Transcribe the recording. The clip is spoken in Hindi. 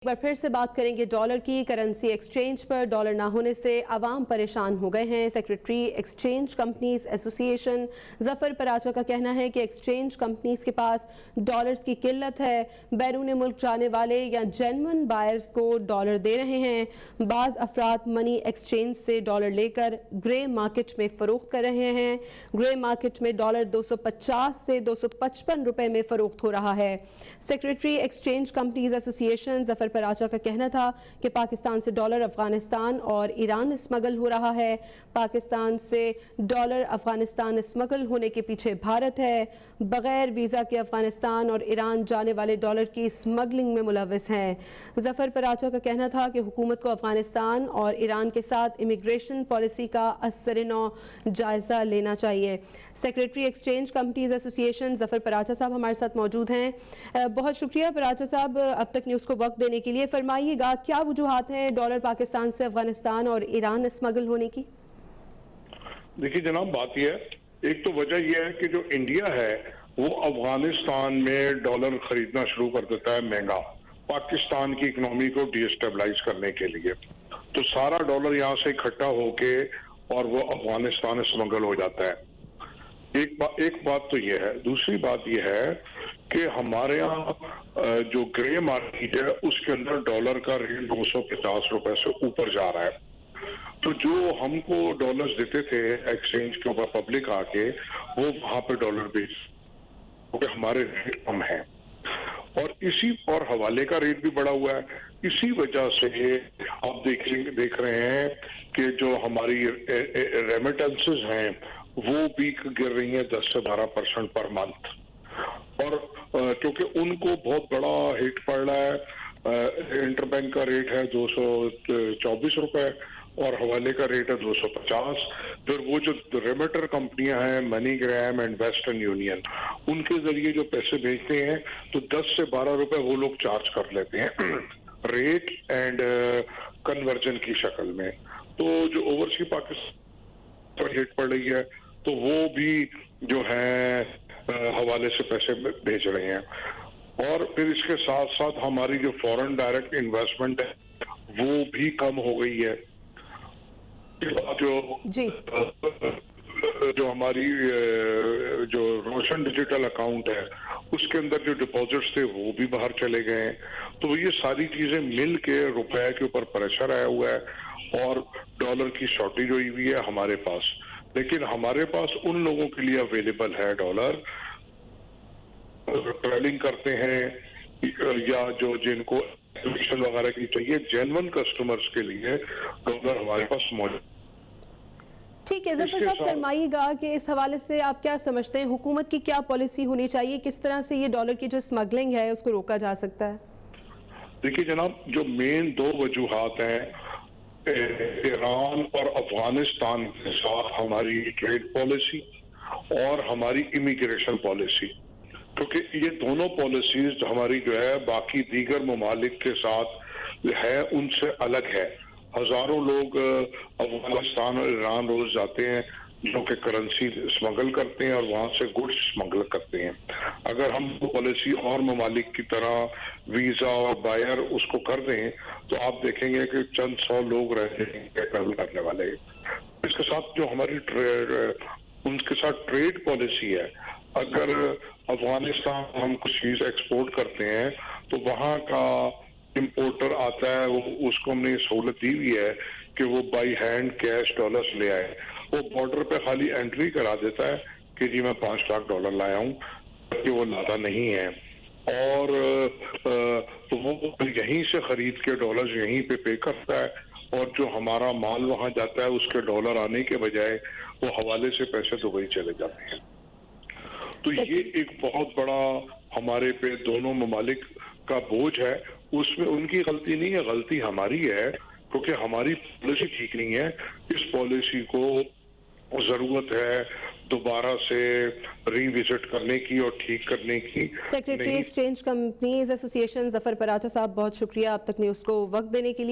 एक बार फिर से बात करेंगे डॉलर की। करेंसी एक्सचेंज पर डॉलर ना होने से आवाम परेशान हो गए हैं। Secretary exchange companies association Zafar Paracha का कहना है कि एक्सचेंज कंपनीज के पास डॉलर्स की किल्लत है। बैरून मुल्क जाने वाले या जेन्युइन बायर्स को डॉलर दे रहे हैं। बाज अफराद मनी एक्सचेंज से डॉलर लेकर ग्रे मार्केट में फरोख्त कर रहे हैं। ग्रे मार्केट में डॉलर 250 से 255 रुपए में फरोख्त हो रहा है। Secretary exchange companies association Zafar Paracha का कहना था कि पाकिस्तान से डॉलर अफगानिस्तान और ईरान स्मगल हो रहा है। पाकिस्तान से डॉलर अफगानिस्तान स्मगल होने के पीछे भारत है। बगैर वीजा के अफगानिस्तान और ईरान जाने वाले डॉलर की स्मगलिंग में मुलविस हैं। जफर पराचा का कहना था कि हुकूमत को अफगानिस्तान और ईरान के साथ इमिग्रेशन पॉलिसी का असर-ए-नौ जायजा लेना चाहिए। Secretary exchange companies association Zafar Paracha साहब हमारे साथ मौजूद हैं। बहुत शुक्रिया पराचा साहब अब तक न्यूज़ को वक्त देने के लिए। फरमाइएगा क्या वजूहात हैं डॉलर पाकिस्तान से अफगानिस्तान और ईरान स्मगल होने की? देखिए जनाब, बात यह है, एक तो वजह यह है कि जो इंडिया है वो अफगानिस्तान में डॉलर खरीदना शुरू कर देता है महंगा, पाकिस्तान की इकोनॉमी को डिस्टेबलाइज करने के लिए। तो सारा डॉलर यहाँ से इकट्ठा होके और वो अफगानिस्तान स्मगल हो जाता है। एक बात तो ये है। दूसरी बात यह है कि हमारे यहाँ जो ग्रे मार्केट है उसके अंदर डॉलर का रेट 250 रुपए से ऊपर जा रहा है। तो जो हमको डॉलर्स देते थे एक्सचेंज के ऊपर पब्लिक आके, वो वहां पे डॉलर बेच, क्योंकि हमारे रेट कम है और हवाले का रेट भी बढ़ा हुआ है। इसी वजह से आप देख रहे हैं कि जो हमारी रेमिटेंसेस हैं वो भी गिर रही है 10 से 12% पर मंथ। और क्योंकि उनको बहुत बड़ा हिट पड़ रहा है। इंटरबैंक का रेट है 224 रुपए और हवाले का रेट है 250। फिर वो जो रेमिटर कंपनियां हैं मनीग्राम एंड वेस्टर्न यूनियन, उनके जरिए जो पैसे भेजते हैं तो 10 से 12 रुपए वो लोग चार्ज कर लेते हैं रेट एंड कन्वर्जन की शक्ल में। तो जो ओवरसीज पाकिस्तान पर हिट पड़ रही है तो वो भी जो है हवाले से पैसे भेज रहे हैं। और फिर इसके साथ साथ हमारी जो फॉरेन डायरेक्ट इन्वेस्टमेंट है वो भी कम हो गई है। जो हमारी जो रोशन डिजिटल अकाउंट है उसके अंदर जो डिपॉजिट्स थे वो भी बाहर चले गए हैं। तो ये सारी चीजें मिल के रुपए के ऊपर प्रेशर आया हुआ है और डॉलर की शॉर्टेज हुई हुई है हमारे पास। लेकिन हमारे पास उन लोगों के लिए अवेलेबल है डॉलर ट्रेडिंग करते हैं या जो जिनको एडमिशन वगैरह की चाहिए, जेन्युइन कस्टमर्स के लिए डॉलर हमारे पास मौजूद। ठीक है जफर साहब, फरमाइएगा कि इस हवाले से आप क्या समझते हैं, हुकूमत की क्या पॉलिसी होनी चाहिए, किस तरह से ये डॉलर की जो स्मगलिंग है उसको रोका जा सकता है? देखिए जनाब, जो मेन दो वजूहात हैं ईरान और अफगानिस्तान के साथ हमारी ट्रेड पॉलिसी और हमारी इमिग्रेशन पॉलिसी, क्योंकि ये दोनों पॉलिसीज हमारी जो है बाकी दीगर ममालिक के साथ है उनसे अलग है। हजारों लोग अफगानिस्तान और ईरान रोज जाते हैं जो कि करेंसी स्मगल करते हैं और वहां से गुड्स स्मगल करते हैं। अगर हम पॉलिसी और ममालिक की तरह वीजा और बायर उसको कर दें तो आप देखेंगे कि चंद 100 लोग रह जाएंगे ट्रैवल करने वाले। इसके साथ जो हमारी उनके साथ ट्रेड पॉलिसी है, अगर अफगानिस्तान हम कुछ चीज एक्सपोर्ट करते हैं तो वहां का इम्पोर्टर आता है, वो उसको हमने सहूलत दी हुई है कि वो बाई हैंड कैश डॉलर्स ले आए। वो बॉर्डर पे खाली एंट्री करा देता है कि जी मैं 5 लाख डॉलर लाया हूँ, कि वो लाता नहीं है। और तो वो यहीं से खरीद के डॉलर यहीं पे करता है और जो हमारा माल वहां जाता है उसके डॉलर आने के बजाय वो हवाले से पैसे दुबई चले जाते हैं। तो ये एक बहुत बड़ा हमारे पे दोनों ममालिक का बोझ है। उसमें उनकी गलती नहीं है, गलती हमारी है, क्योंकि हमारी पॉलिसी ठीक नहीं है। इस पॉलिसी को जरूरत है दोबारा से रिविजिट करने की और ठीक करने की। Secretary exchange companies association Zafar Paracha साहब, बहुत शुक्रिया आप तक न्यूज़ को वक्त देने के लिए।